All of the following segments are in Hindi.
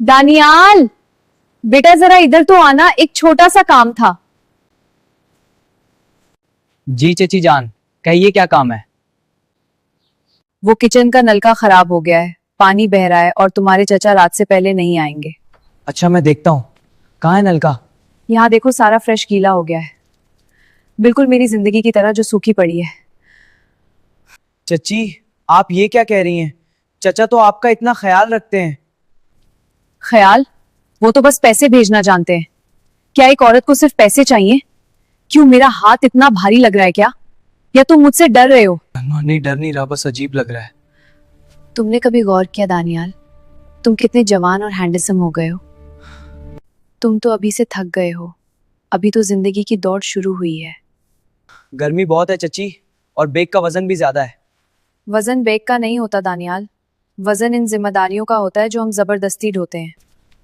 दानियाल, बेटा जरा इधर तो आना, एक छोटा सा काम था। जी चची जान, कहिए क्या काम है। वो किचन का नलका खराब हो गया है, पानी बह रहा है और तुम्हारे चचा रात से पहले नहीं आएंगे। अच्छा मैं देखता हूँ, कहाँ है नलका। यहाँ देखो, सारा फ्रेश गीला हो गया है, बिल्कुल मेरी जिंदगी की तरह जो सूखी पड़ी है। चची आप ये क्या कह रही हैं, चचा तो आपका इतना ख्याल रखते हैं। ख्याल? वो तो बस पैसे भेजना जानते हैं। क्या एक औरत को सिर्फ पैसे चाहिए? क्यों मेरा हाथ इतना भारी लग रहा है क्या? या तुम मुझसे डर रहे हो? नहीं डर नहीं रहा, बस अजीब लग रहा है। तुमने कभी गौर किया दानियाल, तुम कितने जवान और हैंडसम हो गए हो? तुम तो अभी से थक गए हो, अभी तो जिंदगी की दौड़ शुरू हुई है। गर्मी बहुत है चची, और बेग का वजन भी ज्यादा है। वजन बेग का नहीं होता दानियाल, वजन इन जिम्मेदारियों का होता है जो हम जबरदस्ती ढोते हैं।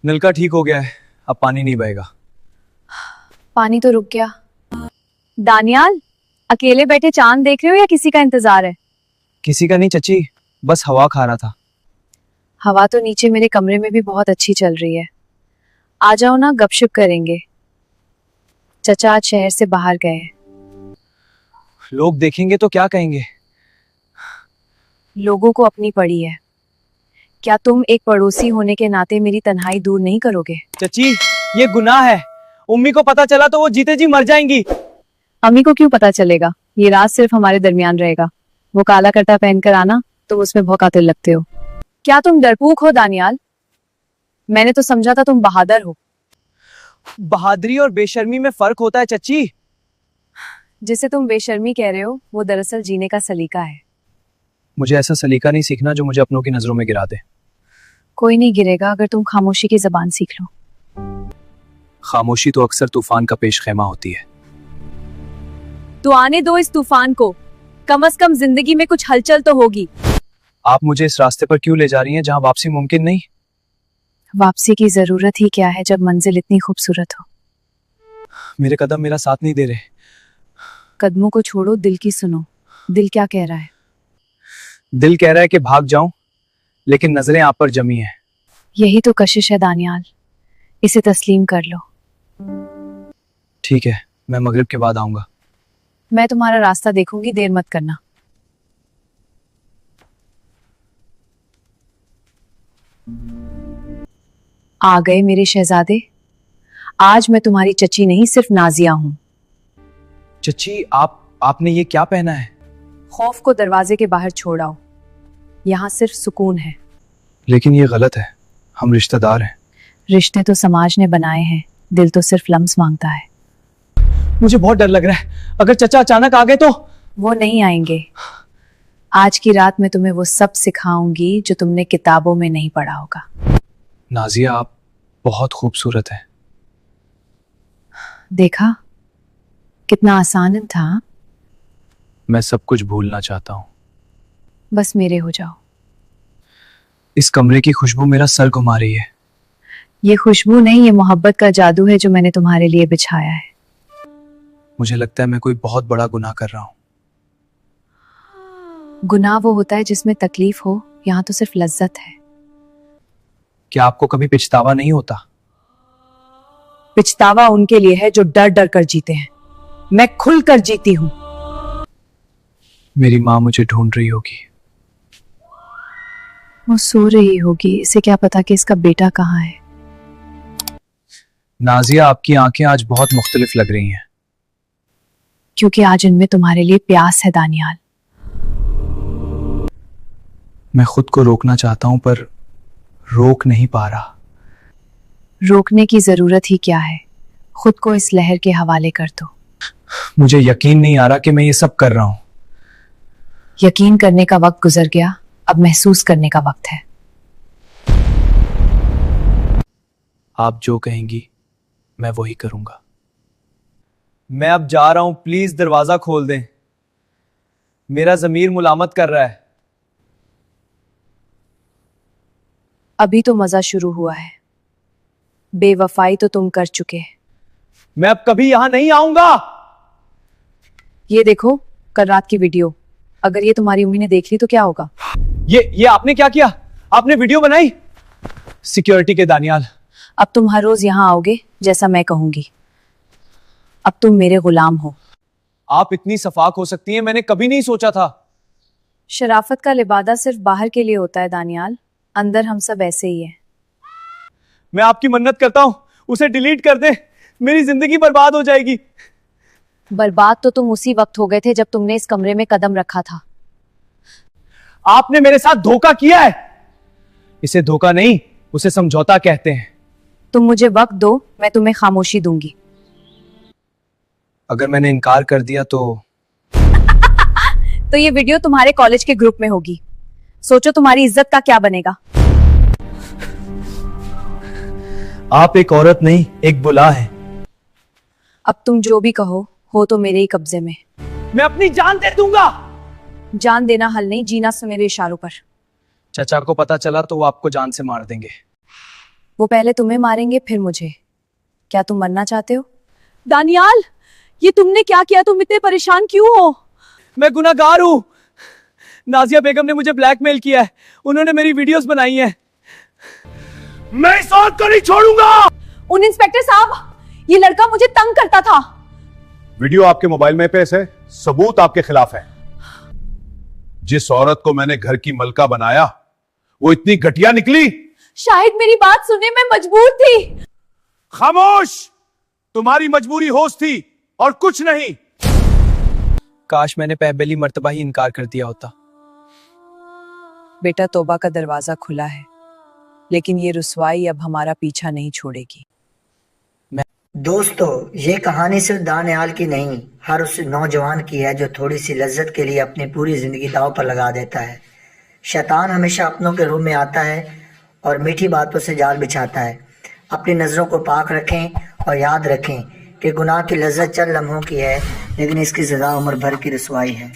नलका ठीक हो गया है, अब पानी नहीं बहेगा। पानी तो रुक गया। दानियाल, अकेले बैठे चांद देख रहे हो या किसी का इंतजार है? किसी का नहीं चची, बस हवा खा रहा था। हवा तो नीचे मेरे कमरे में भी बहुत अच्छी चल रही है, आ जाओ ना, गपशप करेंगे। चचा आज शहर से बाहर गए हैं। लोग देखेंगे तो क्या कहेंगे? लोगों को अपनी पड़ी है, क्या तुम एक पड़ोसी होने के नाते मेरी तन्हाई दूर नहीं करोगे? चची ये गुनाह है, उम्मी को पता चला तो वो जीते जी मर जाएंगी। अम्मी को क्यों पता चलेगा? ये राज सिर्फ हमारे दरमियान रहेगा। वो काला कर्ता पहनकर आना, तुम उसमें बहुत कातिल लगते हो। क्या तुम डरपोक हो दानियाल? मैंने तो समझा था तुम बहादुर हो। बहादुरी और बेशर्मी में फर्क होता है चची। जिसे तुम बेशर्मी कह रहे हो वो दरअसल जीने का सलीका है। मुझे ऐसा सलीका नहीं सीखना जो मुझे अपनों की नजरों में गिरा दे। कोई नहीं गिरेगा अगर तुम खामोशी की जबान सीख लो। खामोशी तो अक्सर तूफान का पेश खेमा होती है। तो आने दो इस तूफान को, कम से कम जिंदगी में कुछ हलचल तो होगी। आप मुझे इस रास्ते पर क्यों ले जा रही हैं जहां वापसी मुमकिन नहीं? वापसी की जरूरत ही क्या है जब मंजिल इतनी खूबसूरत हो। मेरे कदम मेरा साथ नहीं दे रहे। कदमों को छोड़ो, दिल की सुनो। दिल क्या कह रहा है? दिल कह रहा है कि भाग जाऊं, लेकिन नजरें आप पर जमी हैं। यही तो कशिश है दानियाल, इसे तस्लीम कर लो। ठीक है, मैं मगरिब के बाद आऊंगा। मैं तुम्हारा रास्ता देखूंगी, देर मत करना। आ गए मेरे शहजादे। आज मैं तुम्हारी चची नहीं, सिर्फ नाजिया हूं। चची आपने ये क्या पहना है? खौफ को दरवाजे के बाहर छोड़ाओ, यहाँ सिर्फ सुकून है। लेकिन ये गलत है, हम रिश्तेदार हैं। रिश्ते तो समाज ने बनाए हैं, दिल तो सिर्फ लम्स मांगता है। मुझे बहुत डर लग रहा है, अगर चचा अचानक आ गए तो? वो नहीं आएंगे। आज की रात मैं तुम्हें वो सब सिखाऊंगी जो तुमने किताबों में नहीं पढ़ा होगा। नाजिया आप बहुत खूबसूरत हैं। देखा, कितना आसान था। मैं सब कुछ भूलना चाहता हूँ। बस मेरे हो जाओ। इस कमरे की खुशबू मेरा सर घुमा रही है। ये खुशबू नहीं, ये मोहब्बत का जादू है जो मैंने तुम्हारे लिए बिछाया है। मुझे लगता है मैं कोई बहुत बड़ा गुनाह कर रहा हूँ। गुनाह वो होता है जिसमें तकलीफ हो, यहाँ तो सिर्फ लज्जत है। क्या आपको कभी पछतावा नहीं होता? पिछतावा उनके लिए है जो डर डर कर जीते हैं, मैं खुल कर जीती हूँ। मेरी माँ मुझे ढूंढ रही होगी। वो सो रही होगी, इसे क्या पता कि इसका बेटा कहाँ है। नाजिया आपकी आंखें आज बहुत मुख्तलिफ लग रही हैं। क्योंकि आज इनमें तुम्हारे लिए प्यास है दानियाल। मैं खुद को रोकना चाहता हूं पर रोक नहीं पा रहा। रोकने की जरूरत ही क्या है, खुद को इस लहर के हवाले कर दो। मुझे यकीन नहीं आ रहा कि मैं ये सब कर रहा हूं। यकीन करने का वक्त गुजर गया, अब महसूस करने का वक्त है। आप जो कहेंगी मैं वही करूंगा। मैं अब जा रहा हूं, प्लीज दरवाजा खोल दें। मेरा ज़मीर मुलामत कर रहा है। अभी तो मजा शुरू हुआ है, बेवफाई तो तुम कर चुके। मैं अब कभी यहां नहीं आऊंगा। ये देखो कल रात की वीडियो, अगर ये तुम्हारी उम्मी ने देख ली तो क्या होगा? ये आपने क्या किया? आपने वीडियो बनाई? सिक्योरिटी के दानियाल। अब तुम हर रोज यहाँ आओगे जैसा मैं कहूंगी। अब तुम मेरे गुलाम हो। आप इतनी सफाक हो सकती हैं, मैंने कभी नहीं सोचा था। शराफत का लिबादा सिर्फ बाहर के लिए होता है दानियाल, अंदर हम सब ऐसे ही हैं। मैं आपकी मन्नत करता हूं, उसे डिलीट कर दे, मेरी जिंदगी बर्बाद हो जाएगी। बर्बाद तो तुम उसी वक्त हो गए थे जब तुमने इस कमरे में कदम रखा था। आपने मेरे साथ धोखा किया है। इसे धोखा नहीं, उसे समझौता कहते हैं। तुम मुझे वक्त दो, मैं तुम्हें खामोशी दूंगी। अगर मैंने इनकार कर दिया तो ये वीडियो तुम्हारे कॉलेज के ग्रुप में होगी। सोचो तुम्हारी इज्जत का क्या बनेगा। आप एक औरत नहीं, एक बुला है। अब तुम जो भी कहो हो तो मेरे ही कब्जे में। मैं अपनी जान दे दूंगा। जान देना हल नहीं, जीना मेरे इशारों पर। चाचा को पता चला तो वो आपको जान से मार देंगे। वो पहले तुम्हें मारेंगे फिर मुझे। क्या तुम मरना चाहते हो? दानियाल, ये तुमने क्या किया? तुम इतने परेशान क्यों हो? मैं गुनाहगार हूं। नाजिया बेगम ने मुझे ब्लैकमेल किया है, उन्होंने मेरी वीडियोस बनाई हैं। मैं इस औरत को नहीं छोड़ूंगा। उन इंस्पेक्टर साहब, ये लड़का मुझे तंग करता था। वीडियो आपके मोबाइल में पेश है, सबूत आपके खिलाफ है। जिस औरत को मैंने घर की मलका बनाया वो इतनी घटिया निकली। शायद मेरी बात सुनने में मजबूर थी। खामोश, तुम्हारी मजबूरी होश थी और कुछ नहीं। काश मैंने पहली मर्तबा ही इनकार कर दिया होता। बेटा, तौबा का दरवाजा खुला है, लेकिन ये रुसवाई अब हमारा पीछा नहीं छोड़ेगी। दोस्तों, ये कहानी सिर्फ दानियाल की नहीं, हर उस नौजवान की है जो थोड़ी सी लज्जत के लिए अपनी पूरी जिंदगी दांव पर लगा देता है। शैतान हमेशा अपनों के रूप में आता है और मीठी बातों से जाल बिछाता है। अपनी नज़रों को पाक रखें और याद रखें कि गुनाह की लज्जत चंद लम्हों की है, लेकिन इसकी सज़ा उम्र भर की रुसवाई है।